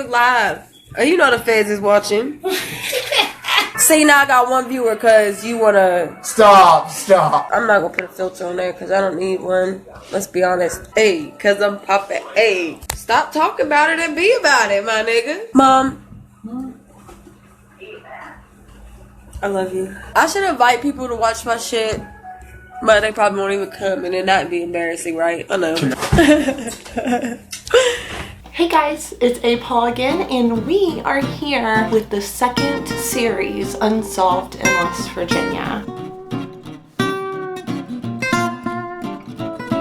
Facebook Live. You know the feds is watching. See, now I got one viewer because you want to... Stop. I'm not going to put a filter on there because I don't need one. Let's be honest. Hey, because I'm popping. Hey, stop talking about it and be about it, my nigga. Mom. I love you. I should invite people to watch my shit, but they probably won't even come and it not be embarrassing, right? I know. Hey guys, it's ayebeepee again, and we are here with the second series, Unsolved in West Virginia.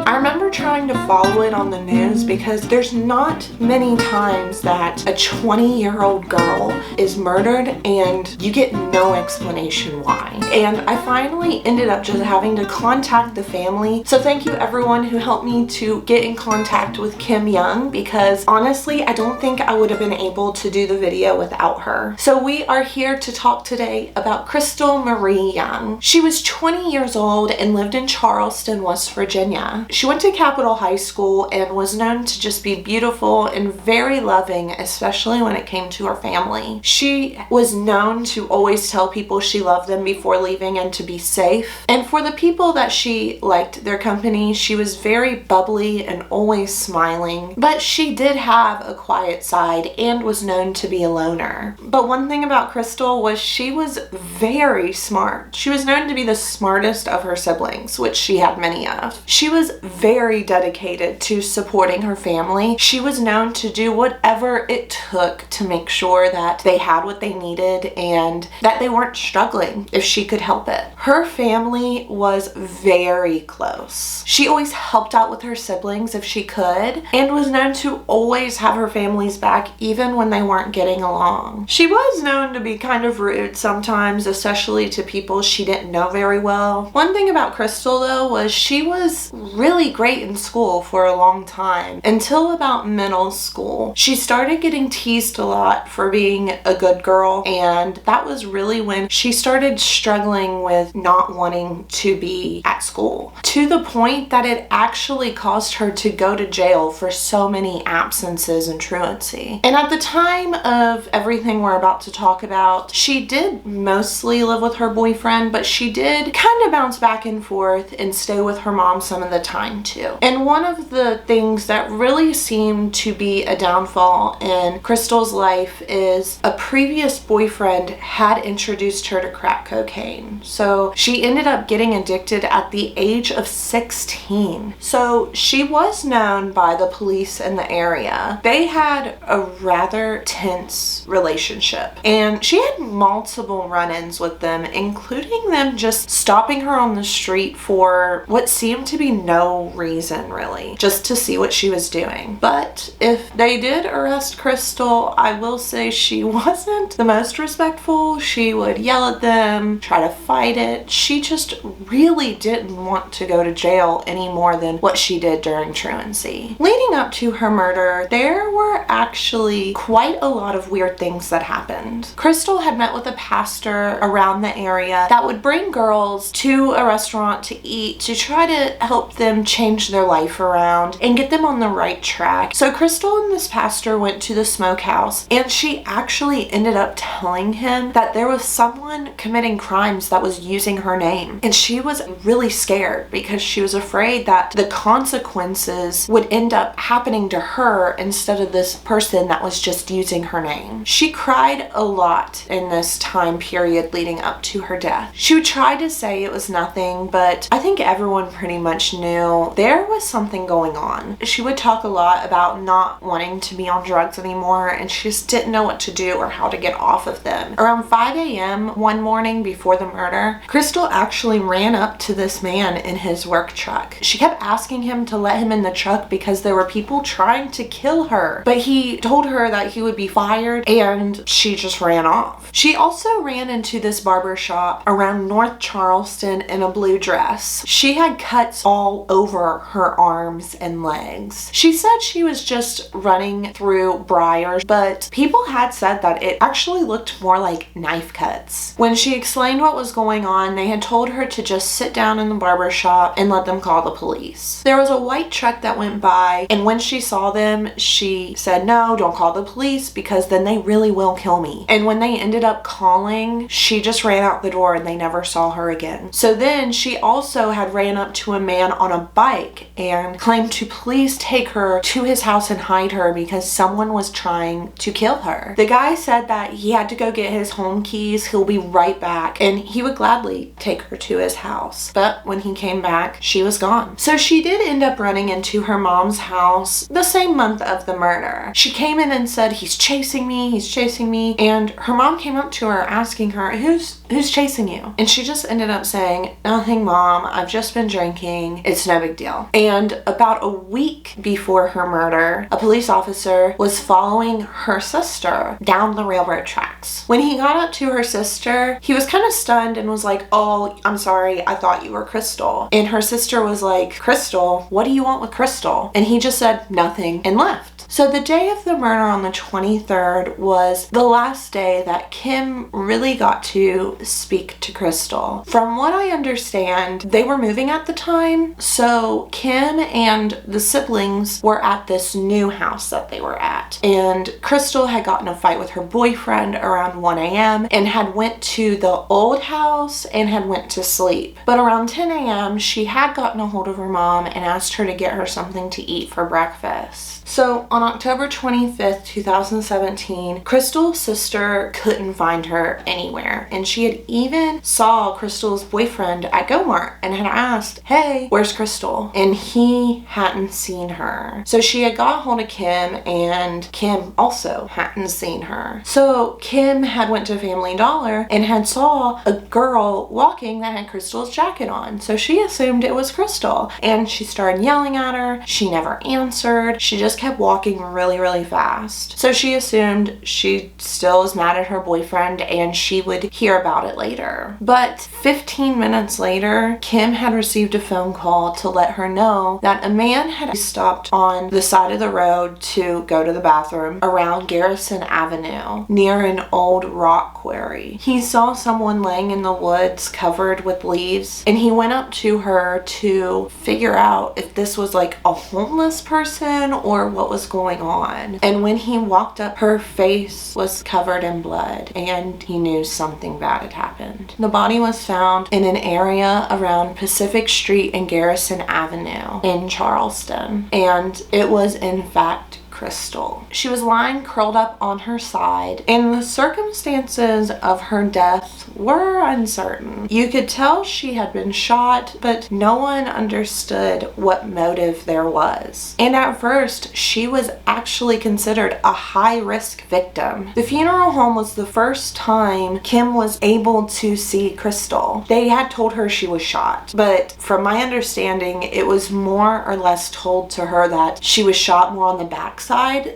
I remember trying to follow it on the news because there's not many times that a 20-year-old girl is murdered and you get no explanation why. And I finally ended up just having to contact the family. So thank you everyone who helped me to get in contact with Kim Young, because honestly, I don't think I would have been able to do the video without her. So we are here to talk today about Crystal Marie Young. She was 20 years old and lived in Charleston, West Virginia. She went to Capitol High School and was known to just be beautiful and very loving, especially when it came to her family. She was known to always tell people she loved them before leaving and to be safe. And for the people that she liked their company, she was very bubbly and always smiling. But she did have a quiet side and was known to be a loner. But one thing about Crystal was she was very smart. She was known to be the smartest of her siblings, which she had many of. She was very dedicated to supporting her family. She was known to do whatever it took to make sure that they had what they needed and that they weren't struggling if she could help it. Her family was very close. She always helped out with her siblings if she could and was known to always have her family's back even when they weren't getting along. She was known to be kind of rude sometimes, especially to people she didn't know very well. One thing about Crystal though was she was really great in school for a long time until about middle school. She started getting teased a lot for being a good girl, and that was really when she started struggling with not wanting to be at school, to the point that it actually caused her to go to jail for so many absences and truancy. And at the time of everything we're about to talk about, she did mostly live with her boyfriend, but she did kind of bounce back and forth and stay with her mom some of the time too. And one of the things that really seemed to be a downfall in Crystal's life is a previous boyfriend had introduced her to crack cocaine. So she ended up getting addicted at the age of 16. So she was known by the police in the area. They had a rather tense relationship, and she had multiple run-ins with them, including them just stopping her on the street for what seemed to be no reason really, just to see what she was doing. But if they did arrest Crystal, I will say she wasn't the most respectful. She would yell at them, try to fight it. She just really didn't want to go to jail any more than what she did during truancy. Leading up to her murder, there were actually quite a lot of weird things that happened. Crystal had met with a pastor around the area that would bring girls to a restaurant to eat to try to help them change their life around and get them on the right track. So Crystal and this pastor went to the smokehouse, and she actually ended up telling him that there was someone committing crimes that was using her name. And she was really scared because she was afraid that the consequences would end up happening to her instead of this person that was just using her name. She cried a lot in this time period leading up to her death. She would try to say it was nothing, but I think everyone pretty much knew there was something going on. She would talk a lot about not wanting to be on drugs anymore, and she just didn't know what to do or how to get off of them. Around 5 a.m. one morning before the murder, Crystal actually ran up to this man in his work truck. She kept asking him to let him in the truck because there were people trying to kill her, but he told her that he would be fired, and she just ran off. She also ran into this barber shop around North Charleston in a blue dress. She had cuts all over over her arms and legs. She said she was just running through briars, but people had said that it actually looked more like knife cuts. When she explained what was going on, they had told her to just sit down in the barber shop and let them call the police. There was a white truck that went by, and when she saw them, she said, no, don't call the police because then they really will kill me. And when they ended up calling, she just ran out the door and they never saw her again. So then she also had ran up to a man on a bike and claimed to please take her to his house and hide her because someone was trying to kill her. The guy said that he had to go get his home keys, he'll be right back, and he would gladly take her to his house. But when he came back, she was gone. So she did end up running into her mom's house the same month of the murder. She came in and said, he's chasing me, and her mom came up to her asking her, who's chasing you? And she just ended up saying, nothing, Mom, I've just been drinking, it's no big deal. And about a week before her murder, a police officer was following her sister down the railroad tracks. When he got up to her sister, he was kind of stunned and was like, oh, I'm sorry, I thought you were Crystal. And her sister was like, Crystal? What do you want with Crystal? And he just said nothing and left. So the day of the murder on the 23rd was the last day that Kim really got to speak to Crystal. From what I understand, they were moving at the time, so Kim and the siblings were at this new house that they were at. And Crystal had gotten a fight with her boyfriend around 1 a.m. and had went to the old house and had went to sleep. But around 10 a.m. she had gotten a hold of her mom and asked her to get her something to eat for breakfast. So on October 25th, 2017, Crystal's sister couldn't find her anywhere. And she had even saw Crystal's boyfriend at Go-Mart and had asked, hey, where's Crystal? And he hadn't seen her. So she had got a hold of Kim and Kim also hadn't seen her. So Kim had went to Family Dollar and had saw a girl walking that had Crystal's jacket on. So she assumed it was Crystal and she started yelling at her. She never answered. She just kept walking really fast. So she assumed she still was mad at her boyfriend and she would hear about it later. But 15 minutes later, Kim had received a phone call to let her know that a man had stopped on the side of the road to go to the bathroom around Garrison Avenue near an old rock quarry. He saw someone laying in the woods covered with leaves and he went up to her to figure out if this was like a homeless person or what was going on. And when he walked up, her face was covered in blood and he knew something bad had happened. The body was found in an area around Pacific Street and Garrison Avenue in Charleston, and it was in fact Crystal. She was lying curled up on her side, and the circumstances of her death were uncertain. You could tell she had been shot, but no one understood what motive there was. And at first, she was actually considered a high-risk victim. The funeral home was the first time Kim was able to see Crystal. They had told her she was shot, but from my understanding, it was more or less told to her that she was shot more on the backside,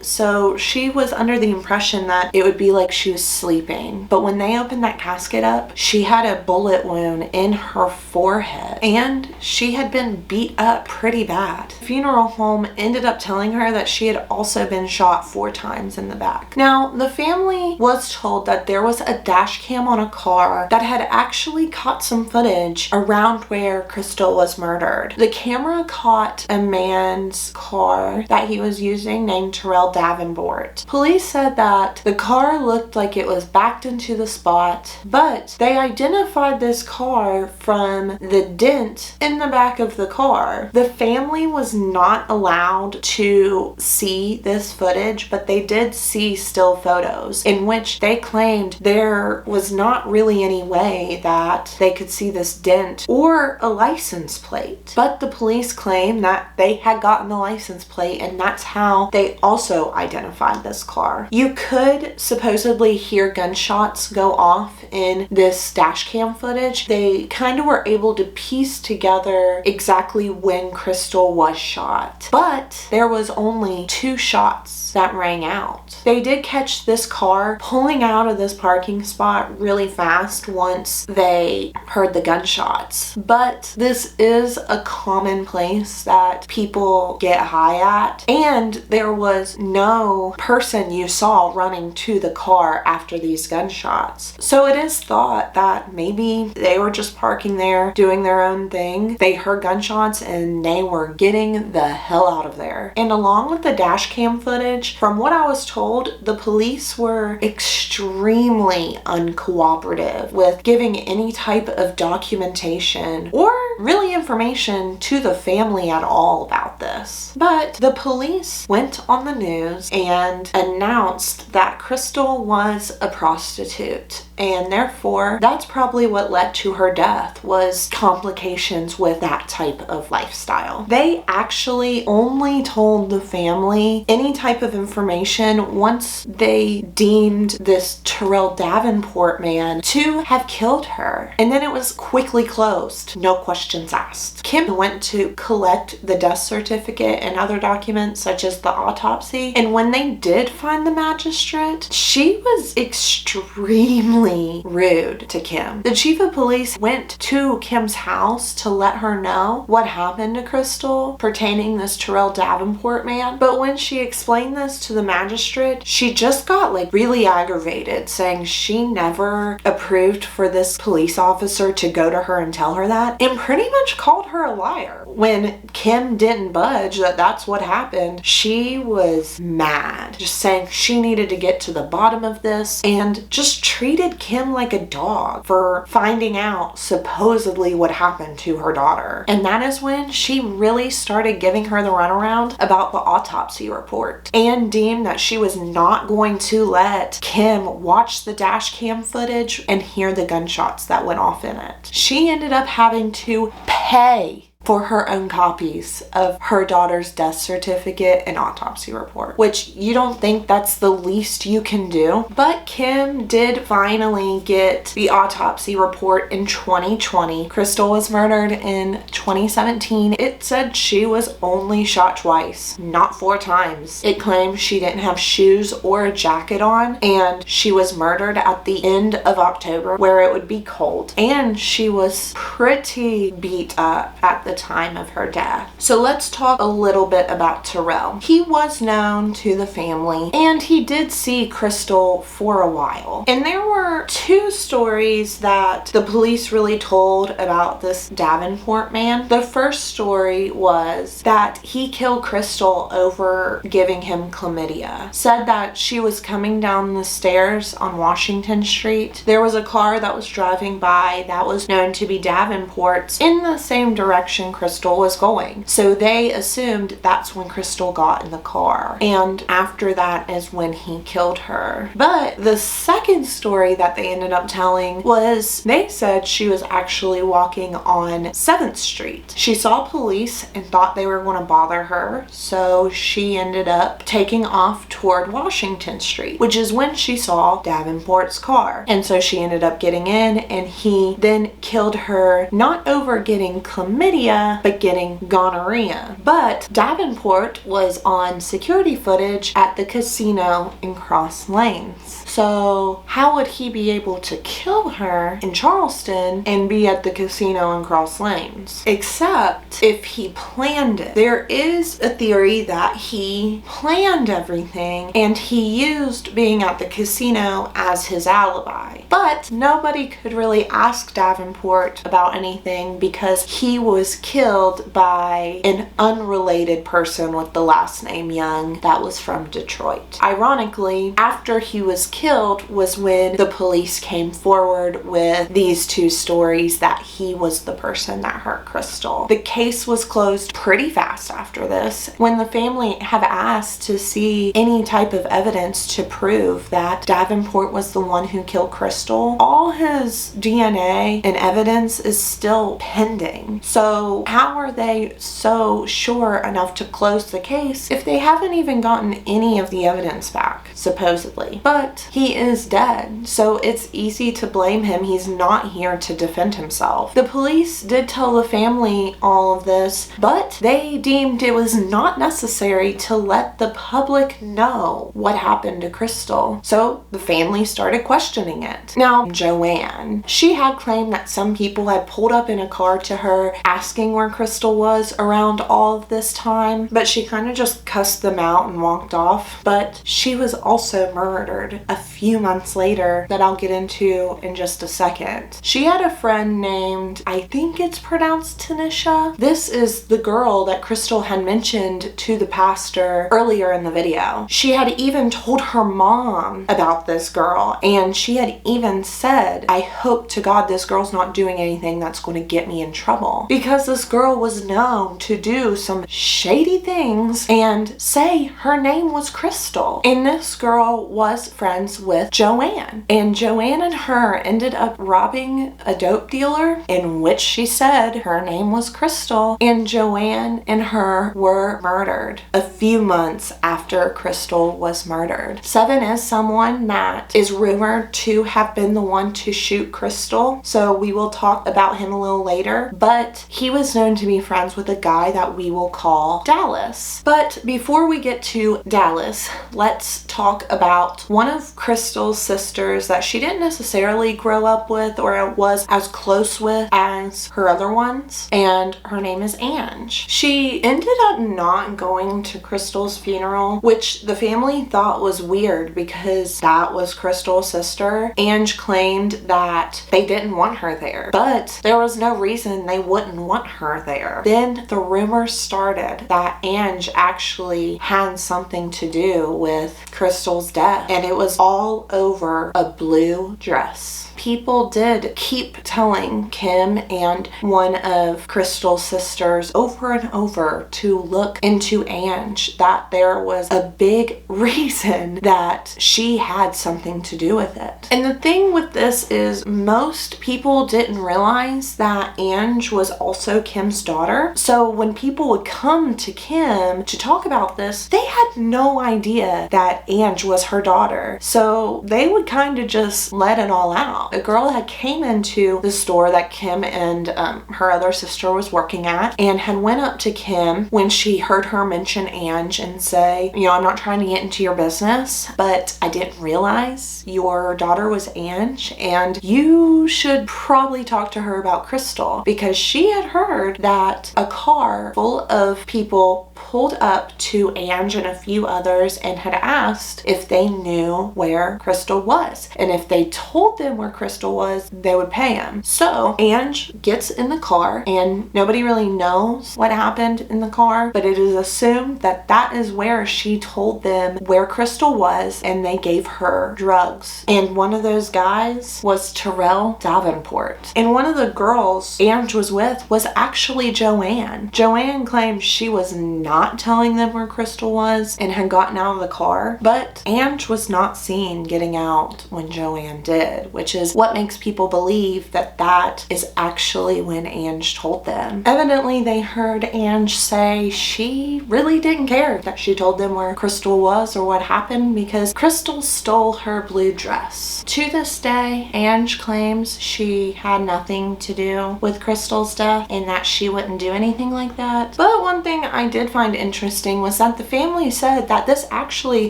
so she was under the impression that it would be like she was sleeping. But when they opened that casket up, she had a bullet wound in her forehead and she had been beat up pretty bad. The funeral home ended up telling her that she had also been shot 4 times in the back. Now, the family was told that there was a dash cam on a car that had actually caught some footage around where Crystal was murdered. The camera caught a man's car that he was using named Terrell Davenport. Police said that the car looked like it was backed into the spot, but they identified this car from the dent in the back of the car. The family was not allowed to see this footage, but they did see still photos in which they claimed there was not really any way that they could see this dent or a license plate. But the police claim that they had gotten the license plate and that's how they also identified this car. You could supposedly hear gunshots go off in this dash cam footage, they kind of were able to piece together exactly when Crystal was shot. But there was only 2 shots that rang out. They did catch this car pulling out of this parking spot really fast once they heard the gunshots. But this is a common place that people get high at, and there was no person you saw running to the car after these gunshots. So it is thought that maybe they were just parking there doing their own thing. They heard gunshots and they were getting the hell out of there. And along with the dash cam footage, from what I was told, the police were extremely uncooperative with giving any type of documentation or really information to the family at all about this. But the police went on the news and announced that Crystal was a prostitute, and therefore that's probably what led to her death, was complications with that type of lifestyle. They actually only told the family any type of information once they deemed this Terrell Davenport man to have killed her, and then it was quickly closed, no questions asked. Kim went to collect the death certificate and other documents such as the autopsy, and when they did find the magistrate, she was extremely rude to Kim. The chief of police went to Kim's house to let her know what happened to Crystal pertaining this Terrell Davenport man, but when she explained this to the magistrate, she just got like really aggravated, saying she never approved for this police officer to go to her and tell her that, and pretty much called her a liar. When Kim didn't budge that that's what happened, she was mad, just saying she needed to get to the bottom of this, and just treated Kim like a dog for finding out supposedly what happened to her daughter. And that is when she really started giving her the runaround about the autopsy report, and deemed that she was not going to let Kim watch the dash cam footage and hear the gunshots that went off in it. She ended up having to pay for her own copies of her daughter's death certificate and autopsy report, which you don't think that's the least you can do. But Kim did finally get the autopsy report in 2020. Crystal was murdered in 2017. It said she was only shot twice, not 4 times. It claimed she didn't have shoes or a jacket on, and she was murdered at the end of October where it would be cold, and she was pretty beat up at the time of her death. So let's talk a little bit about Terrell. He was known to the family, and he did see Crystal for a while. And there were 2 stories that the police really told about this Davenport man. The first story was that he killed Crystal over giving him chlamydia. Said that she was coming down the stairs on Washington Street. There was a car that was driving by that was known to be Davenport's in the same direction Crystal was going. So they assumed that's when Crystal got in the car. And after that is when he killed her. But the second story that they ended up telling was they said she was actually walking on 7th Street. She saw police and thought they were going to bother her. So she ended up taking off toward Washington Street, which is when she saw Davenport's car. And so she ended up getting in, and he then killed her, not over getting chlamydia, but getting gonorrhea. But Davenport was on security footage at the casino in Cross Lanes. So how would he be able to kill her in Charleston and be at the casino in Cross Lanes? Except if he planned it. There is a theory that he planned everything and he used being at the casino as his alibi. But nobody could really ask Davenport about anything because he was killed by an unrelated person with the last name Young that was from Detroit. Ironically, after he was killed was when the police came forward with these 2 stories that he was the person that hurt Crystal. The case was closed pretty fast after this. When the family have asked to see any type of evidence to prove that Davenport was the one who killed Crystal, all his DNA and evidence is still pending. So how are they so sure enough to close the case if they haven't even gotten any of the evidence back? supposedly. But he is dead, so it's easy to blame him. He's not here to defend himself. The police did tell the family all of this, but they deemed it was not necessary to let the public know what happened to Crystal. So the family started questioning it. Now, Joanne, she had claimed that some people had pulled up in a car to her asking where Crystal was around all of this time, but she kind of just cussed them out and walked off. But she was also murdered a few months later that I'll get into in just a second. She had a friend named, I think it's pronounced Tanisha. This is the girl that Crystal had mentioned to the pastor earlier in the video. She had even told her mom about this girl, and she had even said, I hope to God this girl's not doing anything that's going to get me in trouble, because this girl was known to do some shady things and say her name was Crystal. And this girl was friends with Joanne, and Joanne and her ended up robbing a dope dealer in which she said her name was Crystal, and Joanne and her were murdered a few months after Crystal was murdered. Seven is someone that is rumored to have been the one to shoot Crystal, so we will talk about him a little later, but he was known to be friends with a guy that we will call Dallas. But before we get to Dallas, let's talk about one of Crystal's sisters that she didn't necessarily grow up with or was as close with as her other ones, and her name is Ange. She ended up not going to Crystal's funeral, which the family thought was weird because that was Crystal's sister. Ange claimed that they didn't want her there, but there was no reason they wouldn't want her there. Then the rumors started that Ange actually had something to do with Crystal's death, and it was all over a blue dress. People did keep telling Kim and one of Crystal's sisters over and over to look into Ange, that there was a big reason that she had something to do with it. And the thing with this is most people didn't realize that Ange was also Kim's daughter. So when people would come to Kim to talk about this, they had no idea that Ange was her daughter. So they would kind of just let it all out. A girl had came into the store that Kim and her other sister was working at, and had went up to Kim when she heard her mention Ange and say, you know, I'm not trying to get into your business, but I didn't realize your daughter was Ange, and you should probably talk to her about Crystal, because she had heard that a car full of people pulled up to Ange and a few others and had asked if they knew where Crystal was, and if they told them where Crystal was, they would pay him. So Ange gets in the car, and nobody really knows what happened in the car, but it is assumed that that is where she told them where Crystal was, and they gave her drugs. And one of those guys was Terrell Davenport. And one of the girls Ange was with was actually Joanne. Joanne claimed she was not telling them where Crystal was and had gotten out of the car, but Ange was not seen getting out when Joanne did, which is what makes people believe that that is actually when Ange told them. Evidently, they heard Ange say she really didn't care that she told them where Crystal was or what happened, because Crystal stole her blue dress. To this day, Ange claims she had nothing to do with Crystal's death and that she wouldn't do anything like that. But one thing I did find interesting was that the family said that this actually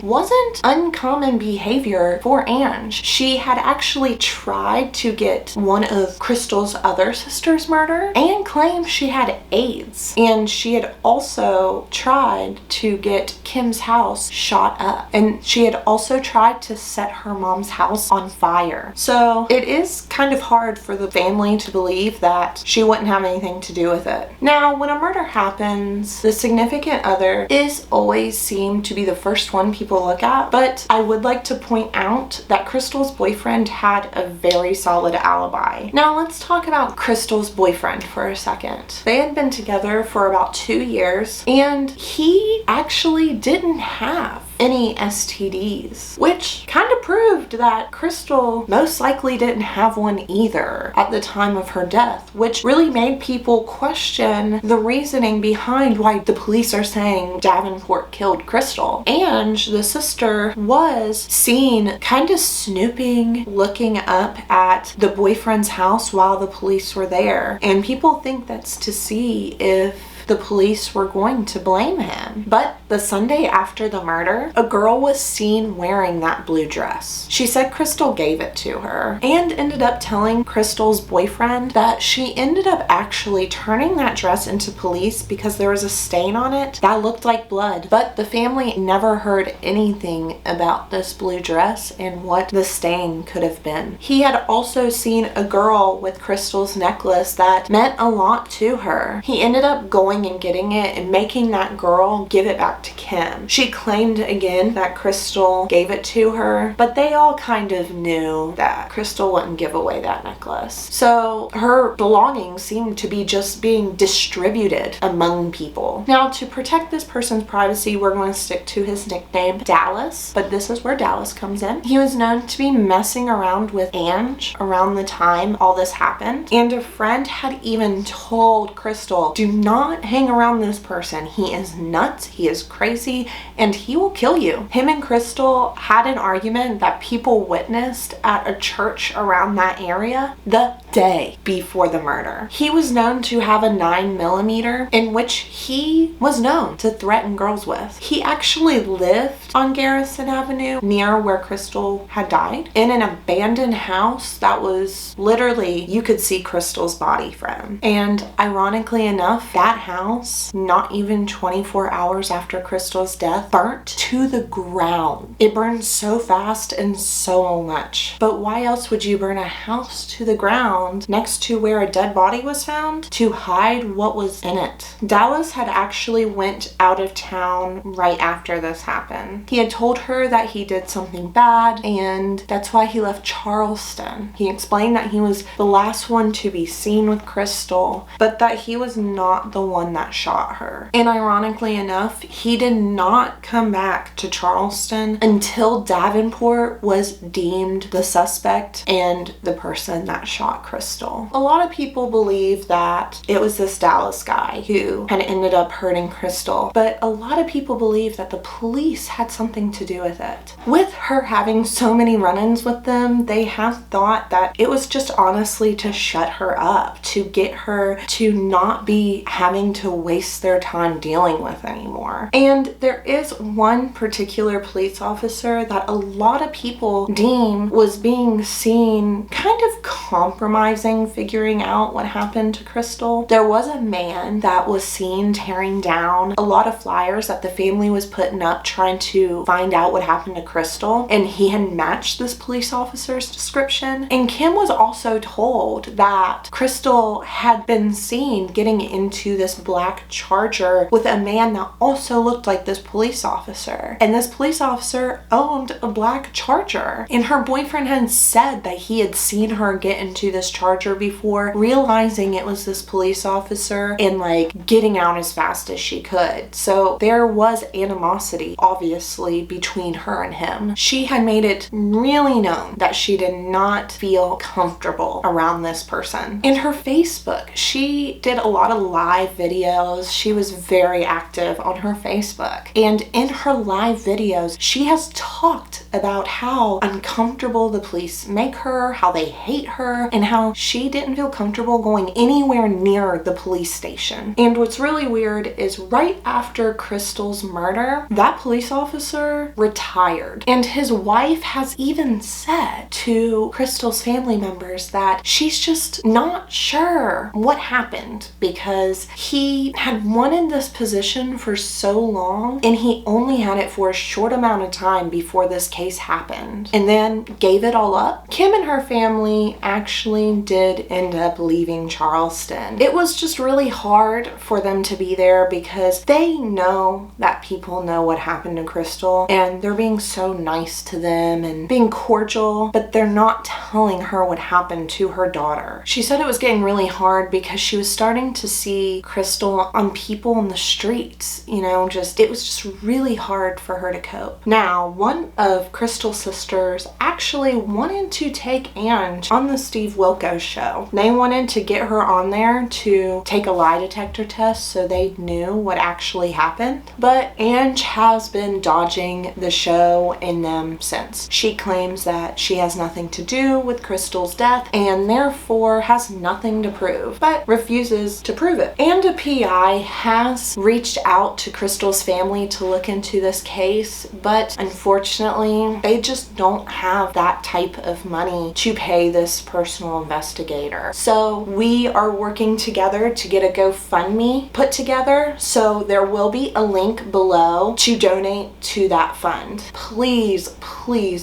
wasn't uncommon behavior for Ange. She had actually tried to get one of Crystal's other sisters murdered and claimed she had AIDS. And she had also tried to get Kim's house shot up. And she had also tried to set her mom's house on fire. So it is kind of hard for the family to believe that she wouldn't have anything to do with it. Now, when a murder happens, the significant other is always seen to be the first one people look at, but I would like to point out that Crystal's boyfriend had a very solid alibi. Now let's talk about Crystal's boyfriend for a second. They had been together for about 2 years, and he actually didn't have any STDs, which kind of proved that Crystal most likely didn't have one either at the time of her death, which really made people question the reasoning behind why the police are saying Davenport killed Crystal. And the sister was seen kind of snooping, looking up at the boyfriend's house while the police were there. And people think that's to see if the police were going to blame him. But the Sunday after the murder, a girl was seen wearing that blue dress. She said Crystal gave it to her and ended up telling Crystal's boyfriend that she ended up actually turning that dress into police because there was a stain on it that looked like blood. But the family never heard anything about this blue dress and what the stain could have been. He had also seen a girl with Crystal's necklace that meant a lot to her. He ended up going and getting it and making that girl give it back to Kim. She claimed again that Crystal gave it to her, but they all kind of knew that Crystal wouldn't give away that necklace. So her belongings seemed to be just being distributed among people. Now, to protect this person's privacy, we're going to stick to his nickname, Dallas, but this is where Dallas comes in. He was known to be messing around with Ange around the time all this happened, and a friend had even told Crystal, do not hang around this person. He is nuts, he is crazy, and he will kill you. Him and Crystal had an argument that people witnessed at a church around that area the day before the murder. He was known to have a 9mm in which he was known to threaten girls with. He actually lived on Garrison Avenue near where Crystal had died in an abandoned house that was literally, you could see Crystal's body from. And ironically enough, that house, not even 24 hours after Crystal's death, burnt to the ground. It burned so fast and so much. But why else would you burn a house to the ground next to where a dead body was found? To hide what was in it. Dallas had actually went out of town right after this happened. He had told her that he did something bad and that's why he left Charleston. He explained that he was the last one to be seen with Crystal, but that he was not the one that shot her. And ironically enough, he did not come back to Charleston until Davenport was deemed the suspect and the person that shot Crystal. A lot of people believe that it was this Dallas guy who had ended up hurting Crystal, but a lot of people believe that the police had something to do with it. With her having so many run-ins with them, they have thought that it was just honestly to shut her up, to get her to not be having to waste their time dealing with anymore. And there is one particular police officer that a lot of people deem was being seen kind of compromising, figuring out what happened to Crystal. There was a man that was seen tearing down a lot of flyers that the family was putting up trying to find out what happened to Crystal, and he had matched this police officer's description. And Kim was also told that Crystal had been seen getting into this black Charger with a man that also looked like this police officer, and this police officer owned a black Charger, and her boyfriend had said that he had seen her get into this Charger before, realizing it was this police officer and like getting out as fast as she could. So there was animosity obviously between her and him. She had made it really known that she did not feel comfortable around this person. In her Facebook, she did a lot of live videos. She was very active on her Facebook, and in her live videos she has talked about how uncomfortable the police make her, how they hate her, and how she didn't feel comfortable going anywhere near the police station. And what's really weird is right after Crystal's murder, that police officer retired, and his wife has even said to Crystal's family members that she's just not sure what happened because he had wanted this position for so long and he only had it for a short amount of time before this case happened and then gave it all up. Kim and her family actually family did end up leaving Charleston. It was just really hard for them to be there because they know that people know what happened to Crystal, and they're being so nice to them and being cordial, but they're not telling her what happened to her daughter. She said it was getting really hard because she was starting to see Crystal on people in the streets, you know, it was just really hard for her to cope. Now, one of Crystal's sisters actually wanted to take Ange on the Steve Wilkos show. They wanted to get her on there to take a lie detector test so they knew what actually happened. But Ange has been dodging the show and them since. She claims that she has nothing to do with Crystal's death and therefore has nothing to prove, but refuses to prove it. And a PI has reached out to Crystal's family to look into this case, but unfortunately, they just don't have that type of money to pay this personal investigator. So we are working together to get a GoFundMe put together, so there will be a link below to donate to that fund. Please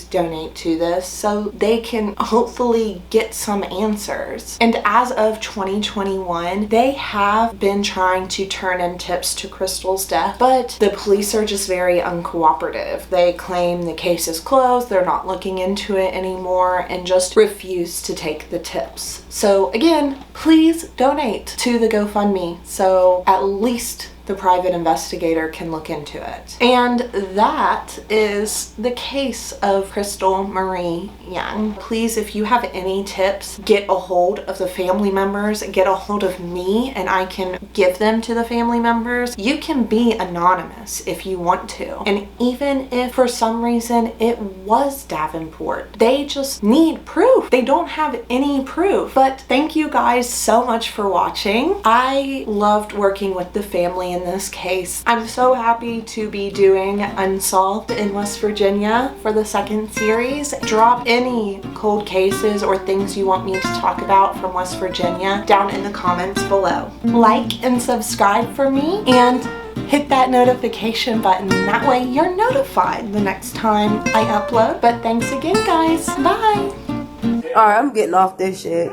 donate to this so they can hopefully get some answers. And as of 2021, they have been trying to turn in tips to Crystal's death, but the police are just very uncooperative. They claim the case is closed, they're not looking into it anymore, and just refuse to take the tips. So again, please donate to the GoFundMe so at least the private investigator can look into it. And that is the case of Crystal Marie Young. Please, if you have any tips, get a hold of the family members, get a hold of me, and I can give them to the family members. You can be anonymous if you want to. And even if for some reason it was Davenport, they just need proof. They don't have any proof. But thank you guys so much for watching. I loved working with the family in this case. I'm so happy to be doing Unsolved in West Virginia for the second series. Drop any cold cases or things you want me to talk about from West Virginia down in the comments below. Like and subscribe for me and hit that notification button. That way you're notified the next time I upload. But thanks again, guys. Bye. Alright, I'm getting off this shit.